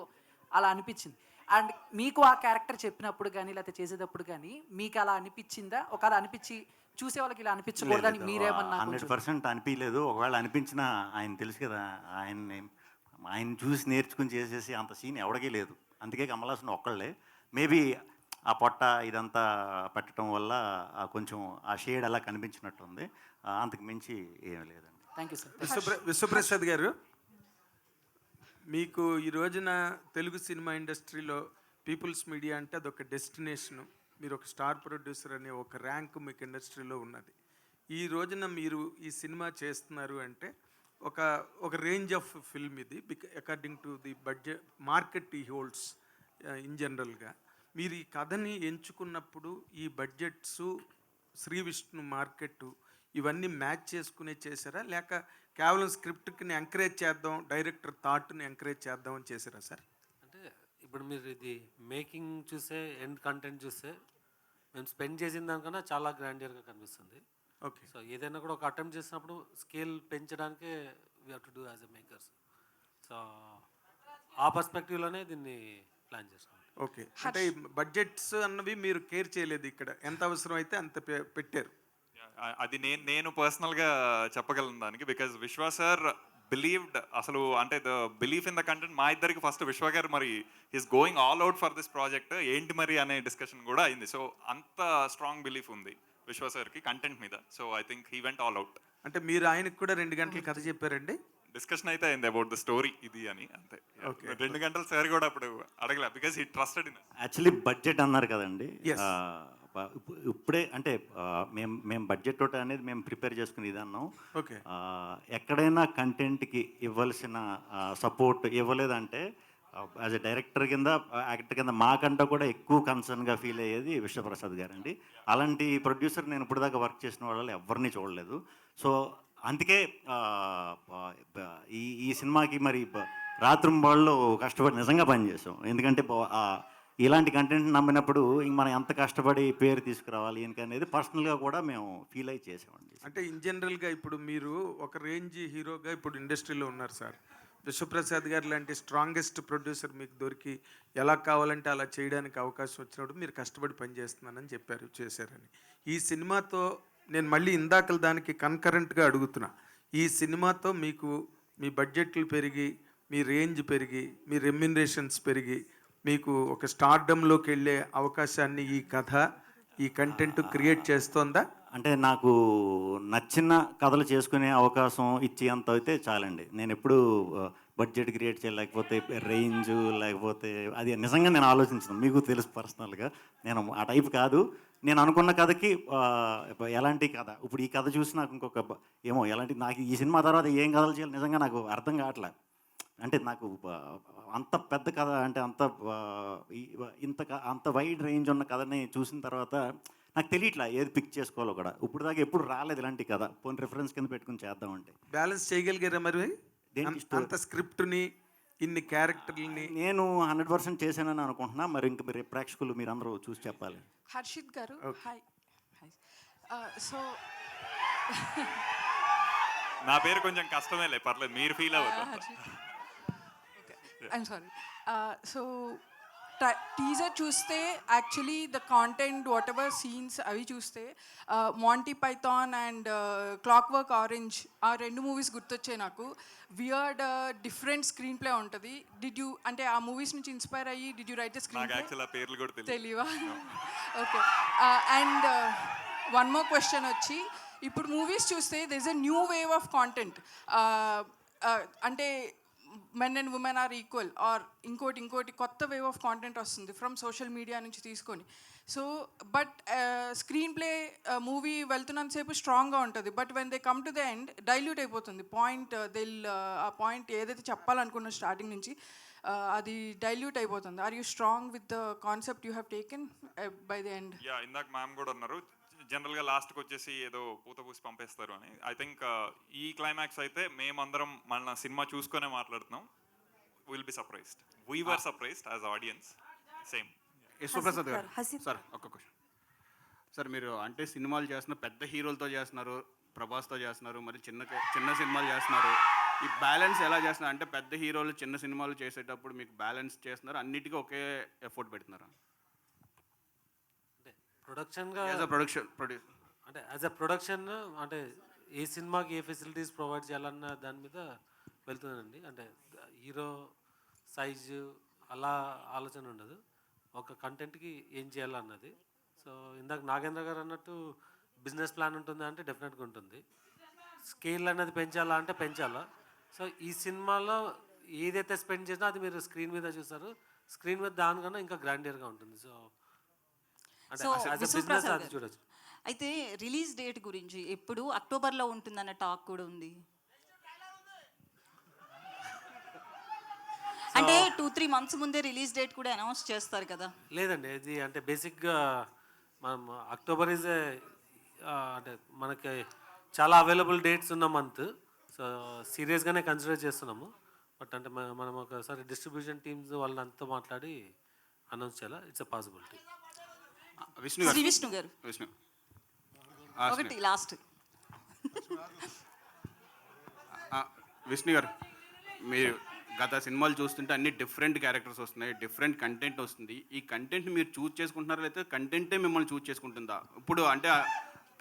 అలా అనిపించింది. అండ్ మీకు ఆ క్యారెక్టర్ చెప్పినప్పుడు కానీ లేకపోతే చేసేటప్పుడు కానీ మీకు అలా అనిపించిందా? ఒకవేళ అనిపించి చూసే వాళ్ళకి ఇలా అనిపించకూడదని మీరేమన్నా?
100% అనిపించలేదు. ఒకవేళ అనిపించినా ఆయన తెలుసు కదా, ఆయన చూసి నేర్చుకుని చేసేసి అంత సీన్ ఎవరికీ లేదు. అందుకే కమల్ హాసన్ ఒక్కళ్ళే. మేబీ ఆ పొట్ట ఇదంతా పెట్టడం వల్ల కొంచెం ఆ షేడ్ అలా కనిపించినట్టుంది. అంతకు మించి ఏం లేదండి.
Thank you sir.
విశ్వప్రసాద్ గారు, మీకు ఈ రోజున తెలుగు సినిమా ఇండస్ట్రీలో పీపుల్స్ మీడియా అంటే అదొక డెస్టినేషను. మీరు ఒక స్టార్ ప్రొడ్యూసర్ అనే ఒక ర్యాంక్ మీకు ఇండస్ట్రీలో ఉన్నది. ఈ రోజున మీరు ఈ సినిమా చేస్తున్నారు అంటే ఒక రేంజ్ ఆఫ్ ఫిల్మ్ ఇది, according to the budget market ఈ హోల్డ్స్ ఇన్ జనరల్గా. మీరు ఈ కథని ఎంచుకున్నప్పుడు ఈ బడ్జెట్స్, శ్రీ విష్ణు మార్కెట్ ఇవన్నీ మ్యాచ్ చేసుకునే చేశారా, లేక కేవలం స్క్రిప్ట్ని ఎంకరేజ్ చేద్దాం, డైరెక్టర్ థాట్ని ఎంకరేజ్ చేద్దాం అని చేశారా సార్?
అంటే ఇప్పుడు మీరు ఇది మేకింగ్ చూస్తే, ఎండ్ కంటెంట్ చూస్తే మేము స్పెండ్ చేసిన దానికన్నా చాలా గ్రాండియర్గా కనిపిస్తుంది.
ఓకే.
సో ఏదైనా కూడా ఒక అటెంప్ట్ చేసినప్పుడు స్కేల్ పెంచడానికే we have to do as a makers. So ఆ పర్స్పెక్టివ్లోనే దీన్ని ప్లాన్ చేస్తాం.
ఓకే, అంటే బడ్జెట్స్ అన్నవి మీరు కేర్ చేయలేదు, ఇక్కడ ఎంత అవసరం అయితే అంత పెట్టారు.
అది నేను పర్సనల్గా చెప్పగలను దానికి. బికాజ్ విశ్వ సార్ బిలీవ్డ్, అసలు అంటే the belief in the content మా ఇద్దరికి ఫస్ట్ విశ్వ గారు మరి is going all out for this project ఏంటి మరి అనే డిస్కషన్ కూడా అయింది. సో అంత స్ట్రాంగ్ బిలీఫ్ ఉంది విశ్వ సార్కి కంటెంట్ మీద. So I think he went all out.
అంటే మీరు ఆయనకు కూడా 2 గంటలు కథ చెప్పారండి?
డిస్కషన్ అయితే అయింది అబౌట్ ద స్టోరీ ఇది అని, అంతే. 2 గంటలు సార్ కూడా అప్పుడు అడగలే, because he trusted in.
Actually budget అన్నారు కదండి, ఇప్పుడే అంటే మేము బడ్జెట్ తోటి అనేది మేము ప్రిపేర్ చేసుకుని ఇది అన్నాం.
ఓకే.
ఎక్కడైనా కంటెంట్కి ఇవ్వాల్సిన సపోర్ట్ ఇవ్వలేదంటే యాజ్ ఎ డైరెక్టర్ కింద, యాక్టర్ కింద మాకంటే కూడా ఎక్కువ కన్సర్న్గా ఫీల్ అయ్యేది విశ్వప్రసాద్ గారు అండి. అలాంటి ప్రొడ్యూసర్ నేను ఇప్పుడు దాకా వర్క్ చేసిన వాళ్ళు ఎవరిని చూడలేదు. సో అందుకే ఈ సినిమాకి మరి రాత్రింబాళ్ళు కష్టపడి నిజంగా పనిచేసాం. ఎందుకంటే ఇలాంటి కంటెంట్ నమ్మినప్పుడు ఇంక మనం ఎంత కష్టపడి పేరు తీసుకురావాలి అనేది పర్సనల్గా కూడా మేము ఫీల్ అయ్యి చేసామండి.
అంటే ఇన్ జనరల్గా ఇప్పుడు మీరు ఒక రేంజ్ హీరోగా ఇప్పుడు ఇండస్ట్రీలో ఉన్నారు సార్. విశ్వప్రసాద్ గారు లాంటి స్ట్రాంగెస్ట్ ప్రొడ్యూసర్ మీకు దొరికి ఎలా కావాలంటే అలా చేయడానికి అవకాశం వచ్చినప్పుడు మీరు కష్టపడి పనిచేస్తున్నానని చెప్పారు, చేశారని. ఈ సినిమాతో నేను మళ్ళీ ఇందాకల దానికి కన్కరెంట్గా అడుగుతున్నా, ఈ సినిమాతో మీకు మీ బడ్జెట్లు పెరిగి, మీ రేంజ్ పెరిగి, మీ రెమ్యునరేషన్స్ పెరిగి, మీకు ఒక స్టార్డమ్లోకి వెళ్ళే అవకాశాన్ని ఈ కథ, ఈ కంటెంట్ క్రియేట్ చేస్తోందా?
అంటే నాకు నచ్చిన కథలు చేసుకునే అవకాశం ఇచ్చేంత అయితే చాలండి. నేను ఎప్పుడు బడ్జెట్ క్రియేట్ చేయాలి, లేకపోతే రేంజ్, లేకపోతే అది నిజంగా నేను ఆలోచించను. మీకు తెలుసు పర్సనల్గా నేను ఆ టైప్ కాదు. నేను అనుకున్న కథకి ఎలాంటి కథ, ఇప్పుడు ఈ కథ చూసి నాకు ఇంకొక ఏమో ఎలాంటి, నాకు ఈ సినిమా తర్వాత ఏం కథలు చేయాలి నిజంగా నాకు అర్థం కావట్లే. అంటే నాకు అంత పెద్ద కథ అంటే అంత వైడ్ రేంజ్ ఉన్న కథని చూసిన తర్వాత నాకు తెలియట్లా ఏది పిక్ చేసుకోవాలో కూడా. ఇప్పుడు దాకా ఎప్పుడు రాలేదు ఇలాంటి కథ. పోనీ రిఫరెన్స్ కింద పెట్టుకుని చేద్దామంటే
బ్యాలెన్స్ చేయగలిగారా మరి? అంత స్క్రిప్ట్ని, ఇన్ని క్యారెక్టర్ని
నేను 100% చేశానని అనుకుంటున్నా. మరి ఇంక మీరు ప్రేక్షకులు మీరు అందరూ చూసి చెప్పాలి.
హర్షిత్ గారు, హాయ్. సో
నా పేరు కొంచెం కష్టమేలే, పర్లేదు, మీరు ఫీల్ అవ్వదు.
I'm sorry. సో టీజర్ చూస్తే actually the content whatever scenes అవి చూస్తే మాంటీ పైథాన్ అండ్ క్లాక్ వర్క్ ఆరెంజ్ ఆ 2 మూవీస్ గుర్తొచ్చాయి నాకు. వియర్డ్ డిఫరెంట్ స్క్రీన్ ప్లే ఉంటుంది. డిడ్ యూ అంటే ఆ మూవీస్ నుంచి ఇన్స్పైర్ అయ్యి did you write the screen
నాకు
ప్లే?
యాక్చువల్ ఆ పేర్లు కూడా తెలియదు.
తెలియవా? Okay. And one more question వచ్చి, ఇప్పుడు మూవీస్ చూస్తే there is a new wave of content. అంటే men and women are equal or ఇంకోటి కొత్త వేవ్ ఆఫ్ కాంటెంట్ వస్తుంది ఫ్రమ్ సోషల్ మీడియా నుంచి తీసుకొని. So but screenplay movie వెళ్తున్నంతసేపు స్ట్రాంగ్గా ఉంటుంది, but when they come to the end dilute అయిపోతుంది పాయింట్. ఆ పాయింట్ ఏదైతే చెప్పాలనుకున్న స్టార్టింగ్ నుంచి అది డైల్యూట్ అయిపోతుంది. Are you strong with the concept you have taken by the end?
Yeah, ఇందాక మ్యామ్ కూడా అన్నారు జనరల్గా లాస్ట్కి వచ్చేసి ఏదో పూత పూసి పంపేస్తారు అని. ఐ థింక్ ఈ క్లైమాక్స్ అయితే మేమందరం మన సినిమా చూసుకునే మాట్లాడుతున్నాం. Will be surprised. We were surprised as audience. Same.
Yashwaprasad గారు సార్ ఒక్క క్వశ్చన్ సార్. మీరు అంటే సినిమాలు చేస్తున్నారు, పెద్ద హీరోలతో చేస్తున్నారు, ప్రభాస్తో చేస్తున్నారు, మరి చిన్న సినిమాలు చేస్తున్నారు. ఈ బ్యాలెన్స్ ఎలా చేస్తున్నారు? అంటే పెద్ద హీరోలు చిన్న సినిమాలు చేసేటప్పుడు మీకు బ్యాలెన్స్ చేస్తున్నారు, అన్నిటికీ ఒకే ఎఫర్ట్ పెడుతున్నారా?
ప్రొడక్షన్గా అంటే యాజ్ అ ప్రొడక్షన్ అంటే ఏ సినిమాకి ఏ ఫెసిలిటీస్ ప్రొవైడ్ చేయాలన్న దాని మీద వెళ్తుందండి. అంటే హీరో సైజు అలా ఆలోచన ఉండదు, ఒక కంటెంట్కి ఏం చేయాలన్నది. సో ఇందాక నాగేంద్ర గారు అన్నట్టు బిజినెస్ ప్లాన్ ఉంటుంది అంటే డెఫినెట్గా ఉంటుంది. స్కేల్ అనేది పెంచాలా అంటే పెంచాలా. సో ఈ సినిమాలో ఏదైతే స్పెండ్ చేసినా అది మీరు స్క్రీన్ మీద చూస్తారు. స్క్రీన్ మీద దానికన్నా ఇంకా గ్రాండియర్గా ఉంటుంది. సో
విశ్వప్రసాద్ గారు, అయితే రిలీజ్ డేట్ గురించి ఎప్పుడు అక్టోబర్లో ఉంటుందన్న టాక్ కూడా ఉంది. అంటే 2-3 months ముందే రిలీజ్ డేట్ కూడా అనౌన్స్ చేస్తారు కదా?
లేదండి, ఇది అంటే బేసిక్గా మనం అక్టోబర్ ఈజ్ అంటే మనకి చాలా అవైలబుల్ డేట్స్ ఉన్న మంత్. సో సీరియస్గానే కన్సిడర్ చేస్తున్నాము. బట్ అంటే మనం ఒకసారి డిస్ట్రిబ్యూషన్ టీమ్స్ వాళ్ళని అంతా మాట్లాడి అనౌన్స్ చేయాలా. It's a possibility.
విష్ణు గారు ఒకటి లాస్ట్.
విష్ణు గారు, మీరు గత సినిమాలు చూస్తుంటే అన్ని డిఫరెంట్ క్యారెక్టర్స్ వస్తున్నాయి, డిఫరెంట్ కంటెంట్ వస్తుంది. ఈ కంటెంట్ మీరు చూస్ చేసుకుంటున్నారా లేకపోతే కంటెంటే మిమ్మల్ని చూస్ చేసుకుంటుందా? ఇప్పుడు అంటే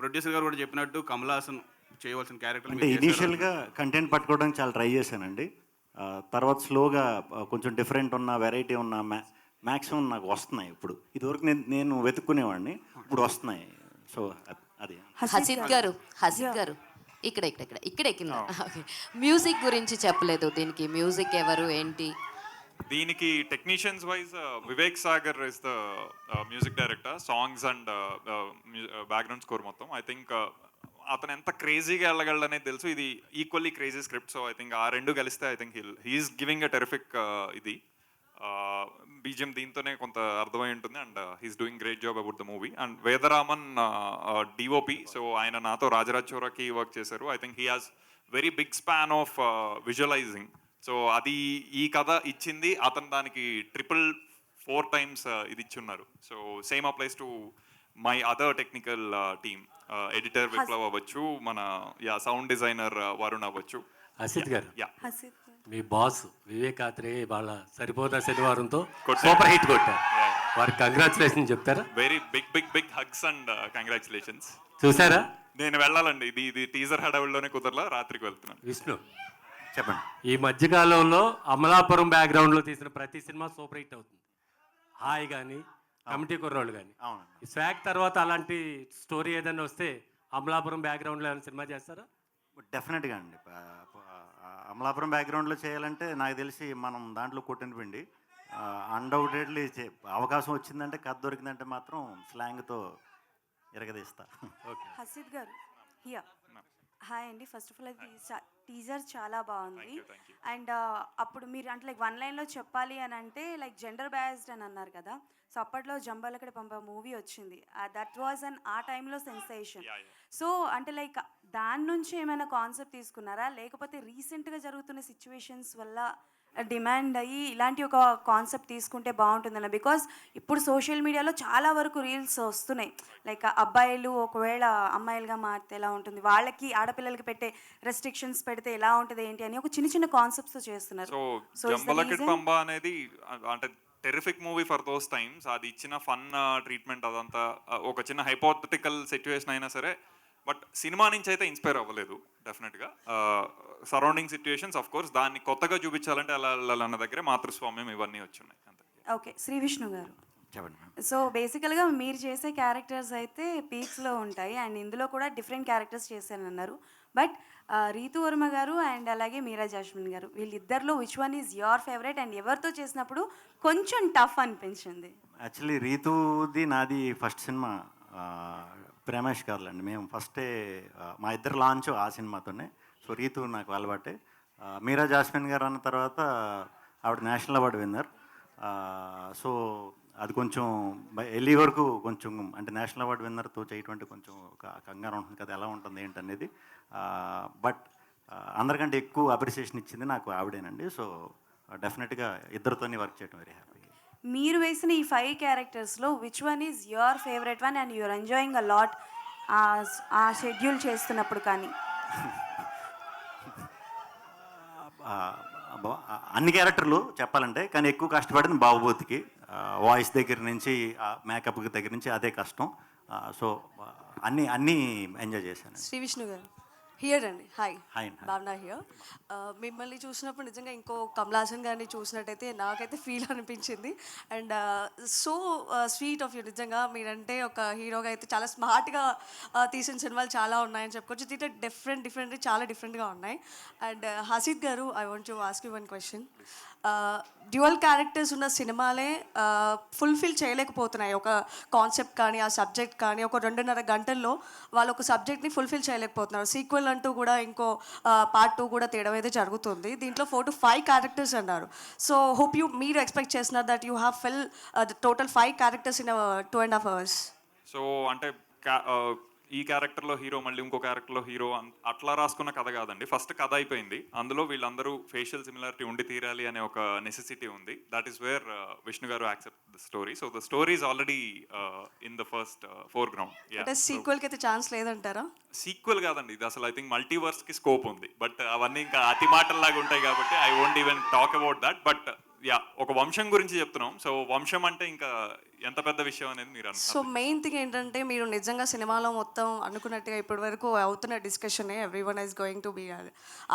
ప్రొడ్యూసర్ గారు కూడా చెప్పినట్టు కమల్ హాసన్ చేయవలసిన క్యారెక్టర్
అంటే ఇనీషియల్గా కంటెంట్ పట్టుకోవడానికి చాలా ట్రై చేశానండి. తర్వాత స్లోగా కొంచెం డిఫరెంట్ ఉన్న వెరైటీ ఉన్న మ్యాక్సిమం నాకు వస్తున్నాయి. ఇప్పుడు ఇదివరకు నేను వెతుక్కునేవాడిని, ఇప్పుడు వస్తున్నాయి. సో అది.
హసిద్ గారు ఇక్కడ మ్యూజిక్ గురించి చెప్పలేదు. దీనికి మ్యూజిక్ ఎవరు ఏంటి?
దీనికి technicians wise Vivek Sagar is the music director, songs and background score మొత్తం. ఐ థింక్ అతను ఎంత క్రేజీగా వెళ్ళగలడనేది తెలుసు. ఇది equally crazy script. So I think ఆ రెండు కలిస్తే I think he's giving a terrific ఇది బీజిఎం దీంతోనే కొంత అర్థమై ఉంటుంది. And he's doing great job about the movie. And Vedaraman DOP, so ఆయన నాతో రాజరాజ్ చోరాకి వర్క్ చేశారు. I think he has very big span of visualising. So అది ఈ కథ ఇచ్చింది అతను, దానికి 4 times ఇది ఇచ్చున్నారు. So same applies to my other technical team, editor Viplav అవ్వచ్చు, మన సౌండ్ డిజైనర్ వరుణ్ అవ్వచ్చు.
హసిద్ గారు, మీ బాస్ వివేక్ ఆత్రేయ వాళ్ళ సరిపోదా శనివారంతో సూపర్ హిట్ కొట్టారు. వారికి కంగ్రాచులేషన్ చెప్తారా?
Very big hugs and congratulations.
చూసారా?
నేను వెళ్ళాలండి, ఇది టీజర్ హడావుల్లోనే కుదరలా, రాత్రికి వెళ్తున్నాను.
విష్ణు
చెప్పండి.
ఈ మధ్యకాలంలో అమలాపురం బ్యాక్గ్రౌండ్లో తీసిన ప్రతి సినిమా సూపర్ హిట్ అవుతుంది. హాయ్ కానీ కమిటీ కుర్రోళ్ళు కానీ. ఈ స్వాగ్ తర్వాత అలాంటి స్టోరీ ఏదైనా వస్తే అమలాపురం బ్యాక్గ్రౌండ్లో ఏమైనా సినిమా చేస్తారా?
డెఫినెట్గా అండి. అమలాపురం బ్యాక్గ్రౌండ్లో చేయాలంటే నాకు తెలిసి మనం దాంట్లో కొట్టిన పిండి. అన్డౌటెడ్లీ అవకాశం వచ్చిందంటే, కథ దొరికిందంటే మాత్రం స్లాంగ్తో ఎరగదీస్తా.
హసిద్ గారు హాయ్ అండి. ఫస్ట్ ఆఫ్ ఆల్ అది టీజర్ చాలా బాగుంది. అండ్ అప్పుడు మీరు అంటే లైక్ 1 lineలో చెప్పాలి అని అంటే లైక్ జెండర్ బయాస్డ్ అని అన్నారు కదా. సో అప్పట్లో జంబాలకడ పంప మూవీ వచ్చింది, దట్ వాజ్ ఆ టైంలో సెన్సేషన్. సో అంటే లైక్ దాని నుంచి ఏమైనా కాన్సెప్ట్ తీసుకున్నారా, లేకపోతే రీసెంట్గా జరుగుతున్న సిచ్యువేషన్స్ వల్ల డిమాండ్ అయ్యి ఇలాంటి ఒక కాన్సెప్ట్ తీసుకుంటే బాగుంటుందన్న? బికాజ్ ఇప్పుడు సోషల్ మీడియాలో చాలా వరకు రీల్స్ వస్తున్నాయి, లైక్ అబ్బాయిలు ఒకవేళ అమ్మాయిలుగా మారితే ఎలా ఉంటుంది, వాళ్ళకి ఆడపిల్లలకి పెట్టే రెస్ట్రిక్షన్స్ పెడితే ఎలా ఉంటుంది ఏంటి అని ఒక చిన్న కాన్సెప్ట్స్ చేస్తున్నారు.
సో జంబలకిడ్ పంబ అనేది అంటే terrific movie for those times. అది ఇచ్చిన ఫన్ ట్రీట్మెంట్ అదంతా ఒక చిన్న హైపోథెటికల్ సిచ్యువేషన్ అయినా సరే, బట్ సినిమా నుంచి అయితే ఇన్స్పైర్ అవ్వలేదు డెఫినెట్గా. సరౌండింగ్ సిచ్యువేషన్స్ ఆఫ్ కోర్స్ దాన్ని కొత్తగా చూపించాలంటే ఎలా వెళ్ళాలన్న దగ్గరే మాతృస్వామ్యం ఇవన్నీ వచ్చున్నాయి అంతే.
ఓకే, శ్రీ విష్ణు గారు,
చెప్పండి మ్యామ్.
సో బేసికల్గా మీరు చేసే క్యారెక్టర్స్ అయితే పీక్స్లో ఉంటాయి అండ్ ఇందులో కూడా డిఫరెంట్ క్యారెక్టర్స్ చేశానన్నారు. బట్ రీతు వర్మ గారు అండ్ అలాగే మీరా జాస్మిన్ గారు, వీళ్ళిద్దరిలో which one is your favourite and ఎవరితో చేసినప్పుడు కొంచెం టఫ్ అనిపించింది?
యాక్చువల్లీ రీతుది నాది ఫస్ట్ సినిమా ప్రేమేష్ గారులండి. మేము ఫస్టే మా ఇద్దరు లాంచ్ ఆ సినిమాతోనే. సో రీతు నాకు అలవాటే. మీరా జాస్మిన్ గారు అన్న తర్వాత ఆవిడ నేషనల్ అవార్డు విన్నర్. సో అది కొంచెం వెళ్ళే వరకు కొంచెం అంటే నేషనల్ అవార్డు విన్నర్తో చేయటం అంటే కొంచెం ఒక కంగారు ఉంటుంది కదా, ఎలా ఉంటుంది ఏంటనేది. బట్ అందరికంటే ఎక్కువ అప్రిసియేషన్ ఇచ్చింది నాకు ఆవిడేనండి. సో డెఫినెట్గా ఇద్దరితోనే వర్క్ చేయడం వెరీ హ్యాపీ.
మీరు వేసిన ఈ 5 క్యారెక్టర్స్లో which one is your favourite one and you're enjoying a lot ఆ షెడ్యూల్ చేస్తున్నప్పుడు? కానీ
అన్ని క్యారెక్టర్లు చెప్పాలంటే, కానీ ఎక్కువ కష్టపడింది బాబుబోతికి. వాయిస్ దగ్గర నుంచి మేకప్ దగ్గర నుంచి అదే కష్టం. సో అన్నీ ఎంజాయ్ చేశాను.
శ్రీ విష్ణు గారు హియర్ అండి. Hi,
hi.
భావన హియర్. మిమ్మల్ని చూసినప్పుడు నిజంగా ఇంకో కమల్ హాసన్ గారిని చూసినట్టయితే నాకైతే ఫీల్ అనిపించింది. And so sweet of you. నిజంగా మీరంటే ఒక హీరోగా అయితే చాలా స్మార్ట్గా తీసిన సినిమాలు చాలా ఉన్నాయని చెప్పుకోవచ్చు. దీంట్లో డిఫరెంట్ చాలా డిఫరెంట్గా ఉన్నాయి. అండ్ హసీద్ గారు, I want to ask you one question. Dual characters ఉన్న సినిమాలే ఫుల్ఫిల్ చేయలేకపోతున్నాయి. ఒక కాన్సెప్ట్ కానీ ఆ సబ్జెక్ట్ కానీ ఒక 2.5 గంటల్లో వాళ్ళు ఒక సబ్జెక్ట్ని ఫుల్ఫిల్ చేయలేకపోతున్నారు. సీక్వెల్ అంటూ కూడా ఇంకో పార్ట్ 2 కూడా తీయడం అయితే జరుగుతుంది. దీంట్లో 4 to 5 క్యారెక్టర్స్ అన్నారు. సో హోప్ మీరు ఎక్స్పెక్ట్ చేస్తున్నారు that you have fill total 5 characters in 2.5 hours.
So అంటే ఈ క్యారెక్టర్లో హీరో మళ్ళీ ఇంకో క్యారెక్టర్లో హీరో అట్లా రాసుకున్న కథ కాదండి. ఫస్ట్ కథ అయిపోయింది, అందులో వీళ్ళందరూ ఫేషియల్ సిమిలారిటీ ఉండి తీరాలి అనే ఒక నెసెసిటీ ఉంది. దట్ ఈస్ వేర్ విష్ణు గారు accept the story. So the story is already in the first foreground.
అంటే సీక్వెల్కి అయితే ఛాన్స్ లేదంటారా?
సీక్వెల్ కాదండి ఇది, అసలు ఐ థింక్ మల్టీవర్స్కి స్కోప్ ఉంది. బట్ అవన్నీ ఇంకా అతి మాటల్లాగా ఉంటాయి కాబట్టి I won't even talk about that. But yeah, ఒక వంశం గురించి చెప్తున్నాం. సో వంశం అంటే ఇంకా ఎంత పెద్ద విషయం అనేది మీరు
సో మెయిన్ థింగ్ ఏంటంటే మీరు నిజంగా సినిమాలో మొత్తం అనుకున్నట్టుగా ఇప్పటి వరకు అవుతున్న డిస్కషనే everyone is going to be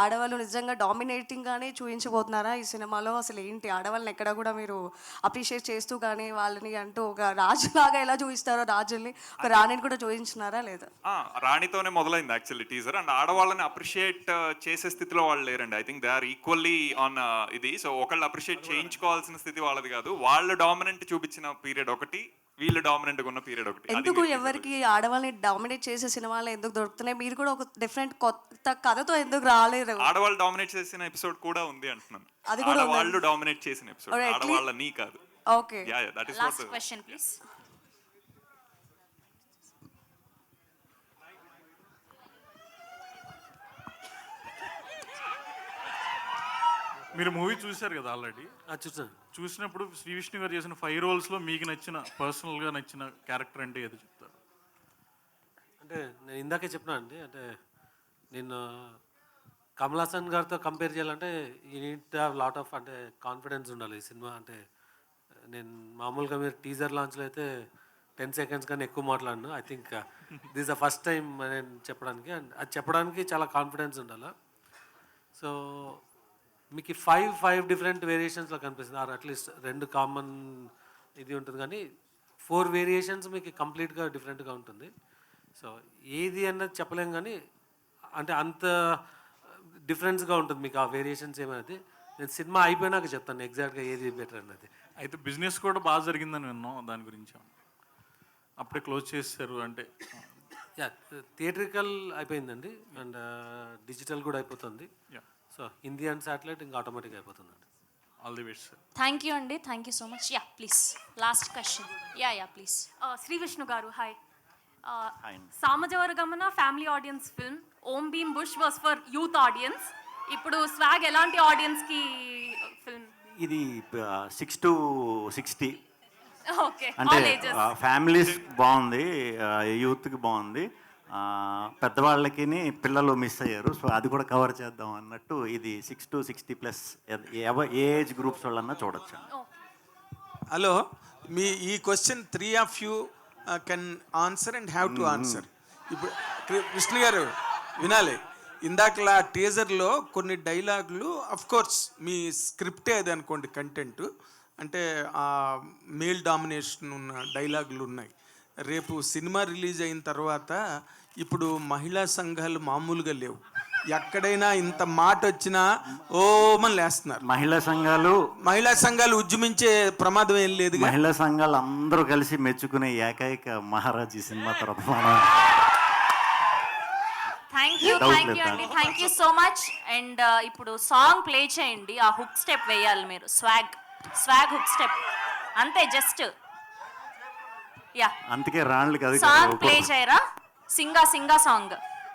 ఆడవాళ్ళు నిజంగా డామినేటింగ్గానే చూపించబోతున్నారా ఈ సినిమాలో? అసలు ఏంటి ఆడవాళ్ళని ఎక్కడ కూడా మీరు అప్రిషియేట్ చేస్తూ కానీ వాళ్ళని అంటూ ఒక రాజులాగా ఎలా చూపిస్తారో రాజుల్ని ఒక రాణిని కూడా చూపించినారా లేదా?
రాణితోనే మొదలైంది యాక్చువల్లీ టీజర్. అండ్ ఆడవాళ్ళని అప్రిషియేట్ చేసే స్థితిలో వాళ్ళు లేరండి. I think they are equally on ఇది. సో ఒకళ్ళు అప్రిషియేట్ చేయించుకోవాల్సిన స్థితి వాళ్ళది కాదు. వాళ్ళు డామినెంట్ చూపించిన పీరియడ్ ఒకటి, వీళ్ళు డామినెంట్ ఉన్న పీరియడ్ ఒకటి.
ఎందుకు ఎవరికి ఆడవాళ్ళని డామినేట్ చేసే సినిమాలు ఎందుకు దొరుకుతున్నాయి? మీరు కూడా ఒక డిఫరెంట్ కొత్త కథతో ఎందుకు రాలేరు?
ఆడవాళ్ళు డామినేట్ చేసిన ఎపిసోడ్ కూడా ఉంది అంటున్నాను.
అది కూడా
వాళ్ళు డామినేట్ చేసిన ఎపిసోడ్, ఆడవాళ్ళని కాదు.
Okay,
yeah that is
last question please.
మీరు మూవీ చూశారు కదా ఆల్రెడీ?
చూసాను.
చూసినప్పుడు శ్రీ విష్ణు గారు చేసిన 5 roles లో మీకు నచ్చిన పర్సనల్గా నచ్చిన క్యారెక్టర్ అంటే ఏదో చెప్తారు?
అంటే నేను ఇందాకే చెప్పినా అండి, అంటే నేను కమల్ హాసన్ గారితో కంపేర్ చేయాలంటే you need to have lot of అంటే కాన్ఫిడెన్స్ ఉండాలి ఈ సినిమా. అంటే నేను మామూలుగా మీరు టీజర్ లాంచ్లో అయితే 10 seconds కన్నా ఎక్కువ మాట్లాడను. I think this the first time నేను చెప్పడానికి, అండ్ అది చెప్పడానికి చాలా కాన్ఫిడెన్స్ ఉండాలి. సో మీకు 5 డిఫరెంట్ వేరియేషన్స్లో కనిపిస్తుంది, ఆర్ అట్లీస్ట్ 2 కామన్ ఇది ఉంటుంది, కానీ 4 వేరియేషన్స్ మీకు కంప్లీట్గా డిఫరెంట్గా ఉంటుంది. సో ఏది అన్నది చెప్పలేం, కానీ అంటే అంత డిఫరెన్స్గా ఉంటుంది మీకు ఆ వేరియేషన్స్ ఏమైనా. నేను సినిమా అయిపోయినాక చెప్తాను ఎగ్జాక్ట్గా ఏది బెటర్ అన్నది.
అయితే బిజినెస్ కూడా బాగా జరిగిందని విన్నాం, దాని గురించి అప్పుడే క్లోజ్ చేశారు అంటే?
యా, థియేట్రికల్ అయిపోయిందండి అండ్ డిజిటల్ కూడా అయిపోతుంది. సో హిందీ అండ్ శాటిలైట్ ఇంకా ఆటోమేటిక్ అయిపోతుందండి.
All the best sir.
Thank you అండి, thank you so much. Yeah please last question. Yeah please.
Shri Vishnu గారు hi. Samajavaragamana family audience film, Om Bheem bush was for youth audience. ఇప్పుడు స్వాగ్ ఎలాంటి ఆడియన్స్కి ఫిల్మ్?
ఇది 6 to 60
ఓకే,
అంటే
ఆల్ ఏజెస్.
ఫ్యామిలీస్ బాగుంది, యూత్కి బాగుంది, పెద్దవాళ్ళకి పిల్లలు మిస్ అయ్యారు. సో అది కూడా కవర్ చేద్దాం అన్నట్టు ఇది 6 to 60+ ఏ ఏజ్ గ్రూప్స్ వాళ్ళన్నా చూడొచ్చు.
హలో మీ ఈ question 3 of you can answer and have to answer. ఇప్పుడు విష్ణు గారు వినాలి, ఇందాకలా టీజర్లో కొన్ని డైలాగులు అఫ్ కోర్స్ మీ స్క్రిప్టే అది అనుకోండి, కంటెంట్ అంటే మేల్ డామినేషన్ ఉన్న డైలాగులు ఉన్నాయి. రేపు సినిమా రిలీజ్ అయిన తర్వాత ఇప్పుడు మహిళా సంఘాలు మామూలుగా లేవు, ఎక్కడైనా ఇంత మాట వచ్చినా ఓమని లేస్తున్నారు. మహిళా సంఘాలు ఉద్యమించే ప్రమాదం ఏం లేదు.
మహిళా సంఘాలు అందరూ కలిసి మెచ్చుకునే ఏకైక మహారాజ్ ఈ సినిమా తర్వాత
థ్యాంక్ యూ అండి, thank you so much. And ఇప్పుడు సాంగ్ ప్లే చేయండి, ఆ హుక్ స్టెప్ వేయాలి మీరు, స్వాగ్ హుక్ స్టెప్ అంతే, జస్ట్ యా.
అందుకే రాళ్ళు కదా
సాంగ్ ప్లే చేయరా, సింగా సాంగ్.